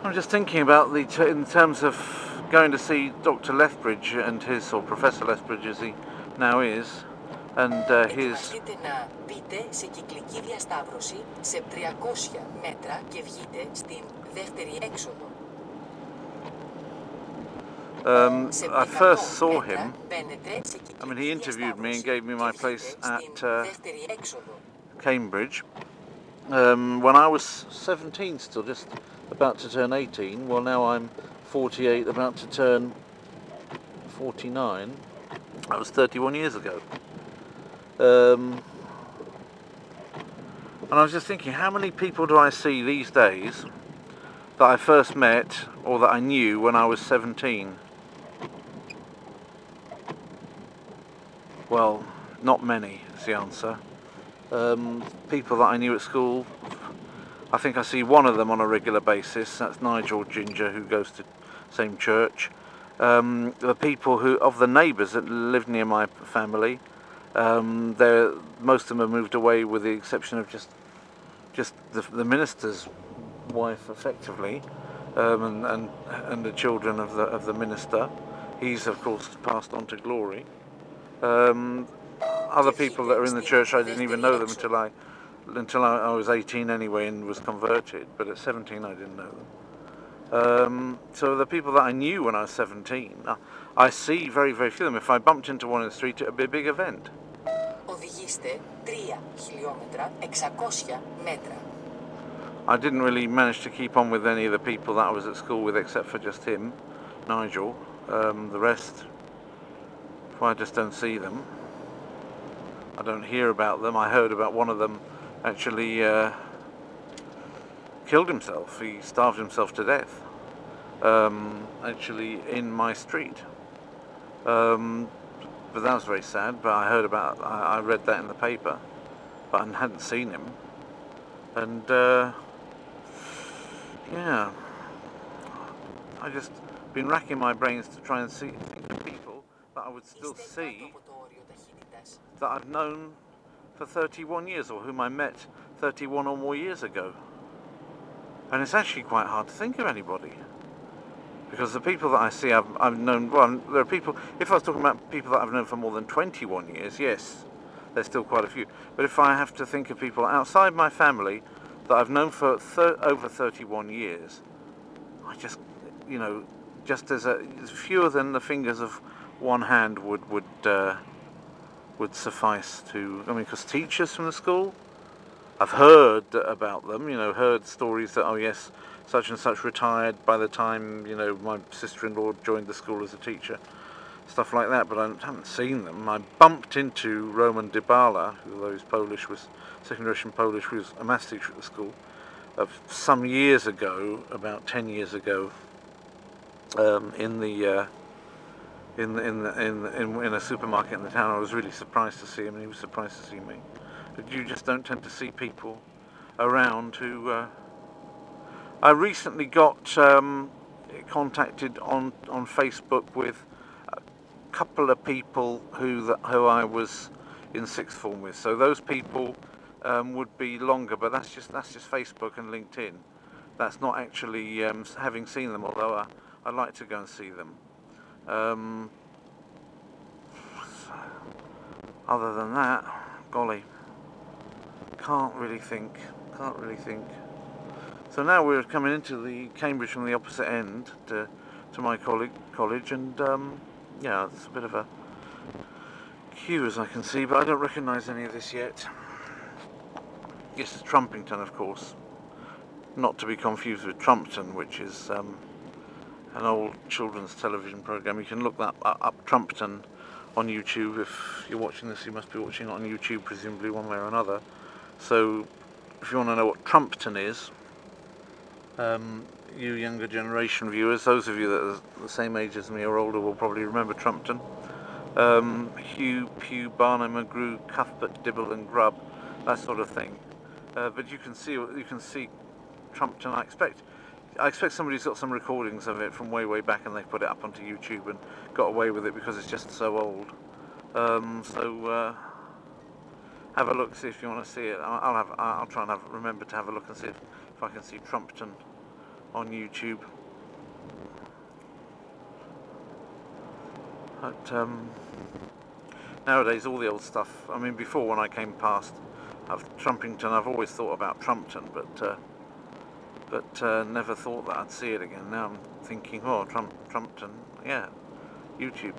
I'm just thinking about in terms of going to see Dr. Lethbridge and his, or Professor Lethbridge as he now is, and his... Ετοιμαστείτε να μπείτε σε κυκλική διασταύρωση σε 300 μέτρα και βγείτε στην δεύτερη έξοδο. I first saw him, I mean, he interviewed me and gave me my place at Cambridge when I was 17, still just about to turn 18. Well, now I'm 48, about to turn 49. That was 31 years ago. And I was just thinking, how many people do I see these days that I first met or that I knew when I was 17? Well, not many is the answer. People that I knew at school, I think I see one of them on a regular basis. That's Nigel Ginger, who goes to the same church. The people of the neighbours that live near my family, most of them have moved away, with the exception of just the minister's wife, effectively, and the children of the minister. He's of course passed on to glory. Other people that are in the church, I didn't even know them until I was 18 anyway and was converted, but at 17 I didn't know them. So the people that I knew when I was 17, I see very, very few of them. If I bumped into one in the street, it would be a big event. I didn't really manage to keep on with any of the people that I was at school with, except for just him, Nigel. The rest, I just don't see them. I don't hear about them. I heard about one of them actually killed himself. He starved himself to death, actually in my street. But that was very sad. But I read that in the paper, but I hadn't seen him. And yeah, I just been racking my brains to try and think of people that I would still see that I've known for 31 years, or whom I met 31 or more years ago. And it's actually quite hard to think of anybody, because the people that I see I've known, well, there are people, if I was talking about people that I've known for more than 21 years, yes, there's still quite a few. But if I have to think of people outside my family that I've known for over 31 years, I just, you know, just as fewer than the fingers of one hand would suffice to, I mean, because teachers from the school, I've heard about them, you know, heard stories that, oh yes, such and such retired by the time, you know, my sister-in-law joined the school as a teacher, stuff like that, but I haven't seen them. I bumped into Roman Dybala, who was Polish, was second generation Polish, who was a maths teacher at the school, some years ago, about 10 years ago, in a supermarket in the town. I was really surprised to see him, and he was surprised to see me. But you just don't tend to see people around who... I recently got contacted on Facebook with a couple of people who I was in sixth form with. So those people would be longer, but that's just Facebook and LinkedIn. That's not actually having seen them, although I'd like to go and see them. Other than that, golly, can't really think. So now we're coming into the Cambridge from the opposite end to my college, and yeah, it's a bit of a queue as I can see, but I don't recognise any of this yet. This is Trumpington, of course, not to be confused with Trumpton, which is an old children's television programme. You can look that up, Trumpton, on YouTube. If you're watching this, you must be watching it on YouTube, presumably one way or another. So if you want to know what Trumpton is, you younger generation viewers, those of you that are the same age as me or older, will probably remember Trumpton. Hugh, Pew, Barnum, McGrew, Cuthbert, Dibble and Grubb, that sort of thing. But you can see Trumpton. I expect somebody's got some recordings of it from way back, and they put it up onto YouTube and got away with it because it's just so old. So have a look, see if you want to see it. I'll try and remember to have a look and see if I can see Trumpton on YouTube. But nowadays all the old stuff, I mean, before when I came past Trumpington, I've always thought about Trumpton, but never thought that I'd see it again. Now I'm thinking, oh, Trumpton, yeah, YouTube.